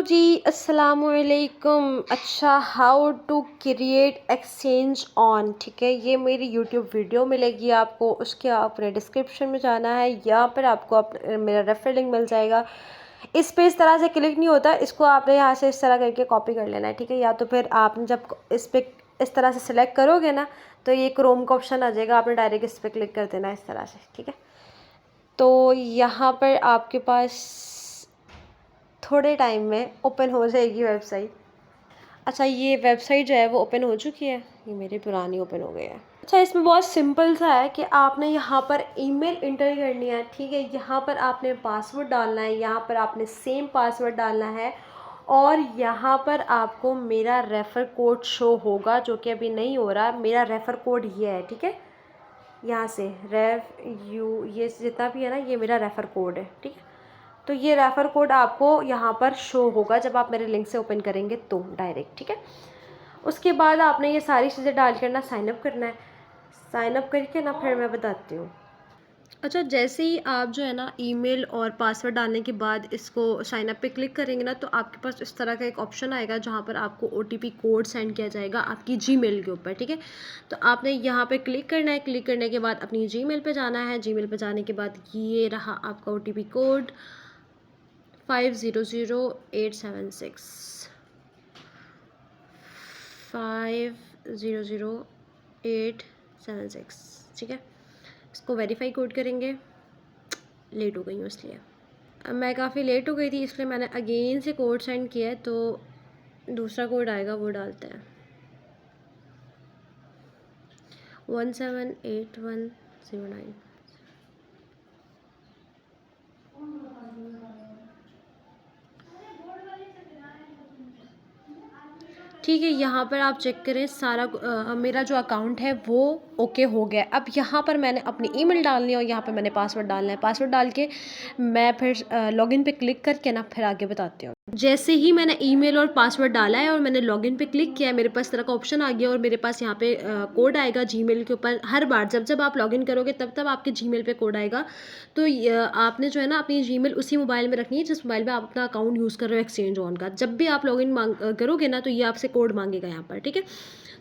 जी, अस्सलामुअलैकुम। अच्छा, how to create exchange on, ठीक है, ये मेरी यूट्यूब वीडियो मिलेगी आपको। उसके आपने डिस्क्रिप्शन में जाना है, यहाँ पर आपको मेरा रेफर लिंक मिल जाएगा। इस पे इस तरह से क्लिक नहीं होता, इसको आपने यहाँ से इस तरह करके कॉपी कर लेना है, ठीक है। या तो फिर आपने जब इस पर इस तरह से सिलेक्ट करोगे ना, तो ये क्रोम का ऑप्शन आ जाएगा, आपने डायरेक्ट इस पर क्लिक कर देना है इस तरह से, ठीक है। तो यहाँ पर आपके पास थोड़े टाइम में ओपन हो जाएगी वेबसाइट। अच्छा, ये वेबसाइट जो है वो ओपन हो चुकी है, ये मेरी पुरानी ओपन हो गई है। अच्छा, इसमें बहुत सिंपल सा है कि आपने यहाँ पर ईमेल इंटर करनी है, ठीक है। यहाँ पर आपने पासवर्ड डालना है, यहाँ पर आपने सेम पासवर्ड डालना है, और यहाँ पर आपको मेरा रेफ़र कोड शो होगा, जो कि अभी नहीं हो रहा। मेरा रेफ़र कोड ये है, ठीक है। यहाँ से ये जितना भी है ना, ये मेरा रेफ़र कोड है, ठीक है। तो ये रेफ़र कोड आपको यहाँ पर शो होगा जब आप मेरे लिंक से ओपन करेंगे तो डायरेक्ट, ठीक है। उसके बाद आपने ये सारी चीज़ें डाल कर ना साइन अप करना है। साइन अप करके ना फिर मैं बताती हूँ। अच्छा, जैसे ही आप जो है ना ईमेल और पासवर्ड डालने के बाद इसको साइन अप पे क्लिक करेंगे ना, तो आपके पास इस तरह का एक ऑप्शन आएगा जहाँ पर आपको ओटीपी कोड सेंड किया जाएगा आपकी जीमेल के ऊपर, ठीक है। तो आपने यहाँ पे क्लिक करना है। क्लिक करने के बाद अपनी जीमेल पे जाना है। जीमेल पे जाने के बाद ये रहा आपका ओटीपी कोड 500876 500876, ठीक है। इसको वेरीफाई कोड करेंगे। लेट हो गई हूँ इसलिए, अब मैं काफ़ी लेट हो गई थी इसलिए मैंने अगेन से कोड सेंड किया है। तो दूसरा कोड आएगा, वो डालते हैं 178109। ठीक है, यहाँ पर आप चेक करें सारा मेरा जो अकाउंट है वो ओके हो गया। अब यहाँ पर मैंने अपनी ईमेल डालनी है और यहाँ पर मैंने पासवर्ड डालना है। पासवर्ड डाल के मैं फिर लॉगिन पे क्लिक करके ना फिर आगे बताती हूँ। जैसे ही मैंने ईमेल और पासवर्ड डाला है और मैंने लॉगिन पे क्लिक किया है, मेरे पास तरह का ऑप्शन आ गया और मेरे पास यहाँ पे कोड आएगा जीमेल के ऊपर। हर बार जब जब आप लॉगिन करोगे तब तब आपके जीमेल पे कोड आएगा। तो आपने जो है ना अपनी जीमेल उसी मोबाइल में रखनी है जिस मोबाइल में आप अपना अकाउंट यूज़ कर रहे हो एक्सचेंज ऑन का। जब भी आप लॉगिन करोगे ना, तो ये आपसे कोड मांगेगा यहाँ पर, ठीक है।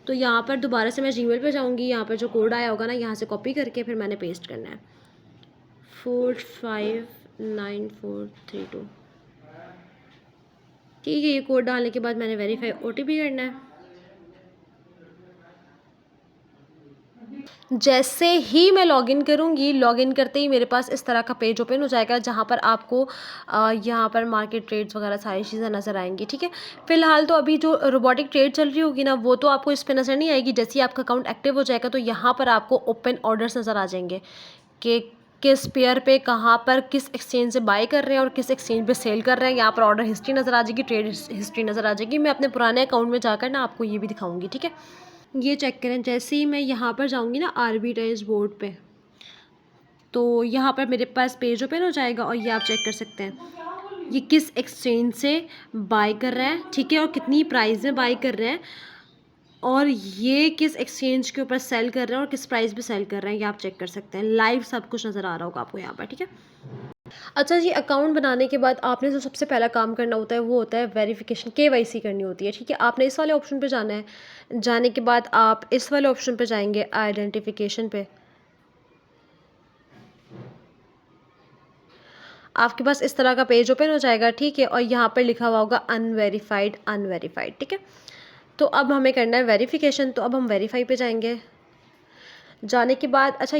तो यहाँ पर दोबारा से मैं जीमेल पे जाऊँगी। यहाँ पर जो कोड आया होगा ना, यहाँ से कॉपी करके फिर मैंने पेस्ट करना है 459432, ठीक है। ये कोड डालने के बाद मैंने वेरीफाई ओटीपी करना है। जैसे ही मैं लॉगिन करूँगी, लॉगिन करते ही मेरे पास इस तरह का पेज ओपन हो जाएगा जहाँ पर आपको यहाँ पर मार्केट ट्रेड्स वगैरह सारी चीज़ें नज़र आएंगी, ठीक है। फिलहाल तो अभी जो रोबोटिक ट्रेड चल रही होगी ना, वो तो आपको इस पर नज़र नहीं आएगी। जैसे ही आपका अकाउंट एक्टिव हो जाएगा तो यहाँ पर आपको ओपन ऑर्डर्स नज़र आ जाएंगे कि किस पेयर पे कहाँ पर किस एक्सचेंज से बाय कर रहे हैं और किस एक्सचेंज पे सेल कर रहे हैं। यहाँ पर ऑर्डर हिस्ट्री नज़र आ जाएगी, ट्रेड हिस्ट्री नज़र आ जाएगी। मैं अपने पुराने अकाउंट में जाकर ना आपको ये भी दिखाऊंगी, ठीक है। ये चेक करें, जैसे ही मैं यहाँ पर जाऊँगी ना आर्बिट्रेज बोर्ड पे, तो यहाँ पर मेरे पास पेज ओपन हो जाएगा और ये आप चेक कर सकते हैं ये किस एक्सचेंज से बाय कर रहे हैं, ठीक है, और कितनी प्राइस में बाय कर रहे हैं, और ये किस एक्सचेंज के ऊपर सेल कर रहे हैं और किस प्राइस पे सेल कर रहे हैं। ये आप चेक कर सकते हैं। लाइव सब कुछ नज़र आ रहा होगा आपको यहाँ पर, ठीक है। अच्छा जी, अकाउंट बनाने के बाद आपने जो सबसे पहला काम करना होता है वो होता है वेरिफिकेशन, केवाईसी करनी होती है, ठीक है। आपने इस वाले ऑप्शन पे जाना है। जाने के बाद आप इस वाले ऑप्शन पे जाएंगे आइडेंटिफिकेशन पे। आपके पास इस तरह का पेज ओपन हो जाएगा, ठीक है, और यहाँ पर लिखा हुआ होगा अनवेरीफाइड अनवेरीफाइड, ठीक है। तो अब हमें करना है वेरिफिकेशन, तो अब हम वेरीफाई पे जाएंगे। जाने के बाद अच्छा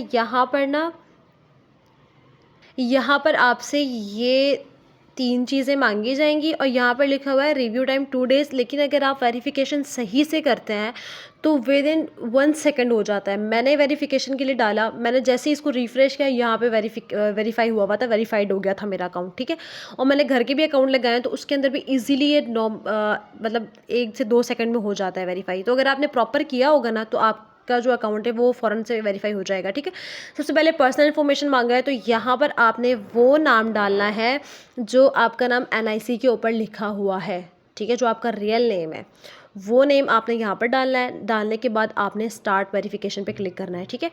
यहाँ पर आपसे ये 3 चीज़ें मांगी जाएंगी और यहाँ पर लिखा हुआ है रिव्यू टाइम 2 डेज़। लेकिन अगर आप वेरिफिकेशन सही से करते हैं तो विद इन 1 सेकेंड हो जाता है। मैंने वेरिफिकेशन के लिए डाला, मैंने जैसे ही इसको रिफ़्रेश किया, यहाँ पे वेरीफाई हुआ था, वेरीफाइड हो गया था मेरा अकाउंट, ठीक है। और मैंने घर के भी अकाउंट लगाए तो उसके अंदर भी ईजिली ये मतलब 1 से 2 सेकेंड में हो जाता है वेरीफाई। तो अगर आपने प्रॉपर किया होगा ना, तो आपका जो अकाउंट है वो फ़ौरन से वेरीफाई हो जाएगा, ठीक है। सबसे पहले पर्सनल इन्फॉर्मेशन मांगा है, तो यहाँ पर आपने वो नाम डालना है जो आपका नाम एनआईसी के ऊपर लिखा हुआ है, ठीक है, जो आपका रियल नेम है वो नेम आपने यहाँ पर डालना है। डालने के बाद आपने स्टार्ट वेरिफिकेशन पे क्लिक करना है, ठीक है।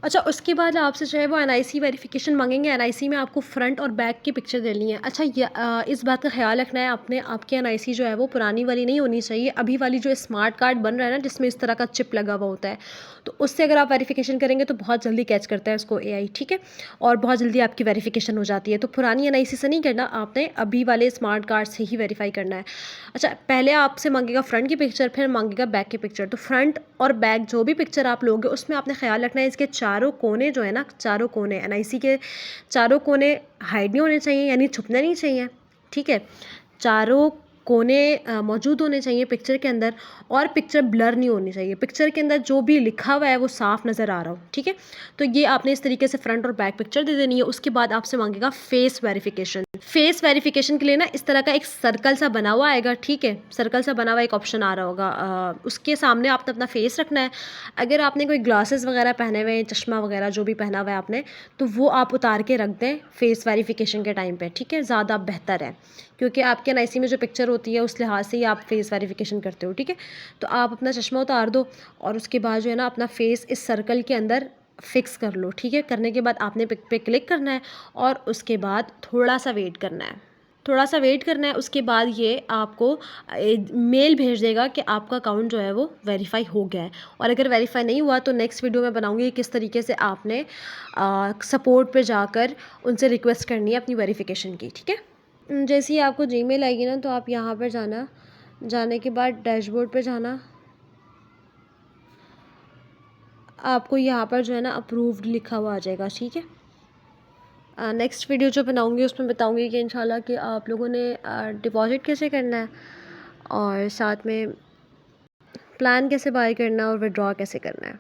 अच्छा, उसके बाद आपसे जो है वो एनआईसी वेरिफ़िकेशन माँगेंगे। एनआईसी में आपको फ्रंट और बैक की पिक्चर देनी है। अच्छा, इस बात का ख़्याल रखना है आपने, आपकी एनआईसी जो है वो पुरानी वाली नहीं होनी चाहिए। अभी वाली जो स्मार्ट कार्ड बन रहा है ना, जिसमें इस तरह का चिप लगा हुआ होता है, तो उससे अगर आप वेरिफ़िकेशन करेंगे तो बहुत जल्दी कैच करता है उसको एआई, ठीक है? और बहुत जल्दी आपकी वेरिफ़िकेशन हो जाती है। तो पुरानी एनआईसी से नहीं करना, आपने अभी वाले स्मार्ट कार्ड से ही वेरीफ़ाई करना है। अच्छा, पहले आपसे माँगेगा फ्रंट की पिक्चर, फिर माँगेगा बैक की पिक्चर। तो फ्रंट और बैक जो भी पिक्चर आप लोगे उसमें आपने ख़्याल रखना है इसके चारों कोने जो है ना, चारों कोने एनआईसी के चारों कोने हाइड नहीं होने चाहिए, यानी छुपने नहीं चाहिए, ठीक है? चारों कोने मौजूद होने चाहिए पिक्चर के अंदर, और पिक्चर ब्लर नहीं होनी चाहिए। पिक्चर के अंदर जो भी लिखा हुआ है वो साफ़ नज़र आ रहा हो, ठीक है? तो ये आपने इस तरीके से फ्रंट और बैक पिक्चर दे देनी है। उसके बाद आपसे माँगेगा फेस वेरिफ़िकेशन। फेस वेरिफ़िकेशन के लिए ना इस तरह का एक सर्कल सा बना हुआ आएगा, ठीक है? सर्कल सा बना हुआ एक ऑप्शन आ रहा होगा, उसके सामने आपने अपना फेस रखना है। अगर आपने कोई ग्लासेस वगैरह पहने हुए हैं, चश्मा वगैरह जो भी पहना हुआ है आपने, तो वो आप उतार के रख दें फेस वेरिफ़िकेशन के टाइम पे, ठीक है? ज़्यादा बेहतर है, क्योंकि आपके एनआईसी में जो पिक्चर होती है उस लिहाज से ही आप फेस वेरिफ़िकेशन करते हो, ठीक है? तो आप अपना चश्मा उतार दो और उसके बाद जो है ना अपना फेस इस सर्कल के अंदर फ़िक्स कर लो, ठीक है? करने के बाद आपने पिक पे क्लिक करना है और उसके बाद थोड़ा-सा वेट करना है। थोड़ा-सा वेट करना है, उसके बाद ये आपको मेल भेज देगा कि आपका अकाउंट जो है वो वेरीफ़ाई हो गया है। और अगर वेरीफ़ाई नहीं हुआ तो नेक्स्ट वीडियो में बनाऊँगी किस तरीके से आपने सपोर्ट पे जाकर उनसे रिक्वेस्ट करनी है अपनी वेरिफ़िकेशन की, ठीक है? जैसे ही आपको जीमेल आएगी ना, तो आप यहाँ पर जाना, जाने के बाद डैशबोर्ड पे जाना, आपको यहाँ पर जो है ना अप्रूव्ड लिखा हुआ आ जाएगा, ठीक है? नेक्स्ट वीडियो जो बनाऊँगी उसमें बताऊँगी कि इंशाल्लाह कि आप लोगों ने डिपॉज़िट कैसे करना है और साथ में प्लान कैसे बाय करना है और विथड्रॉ कैसे करना है।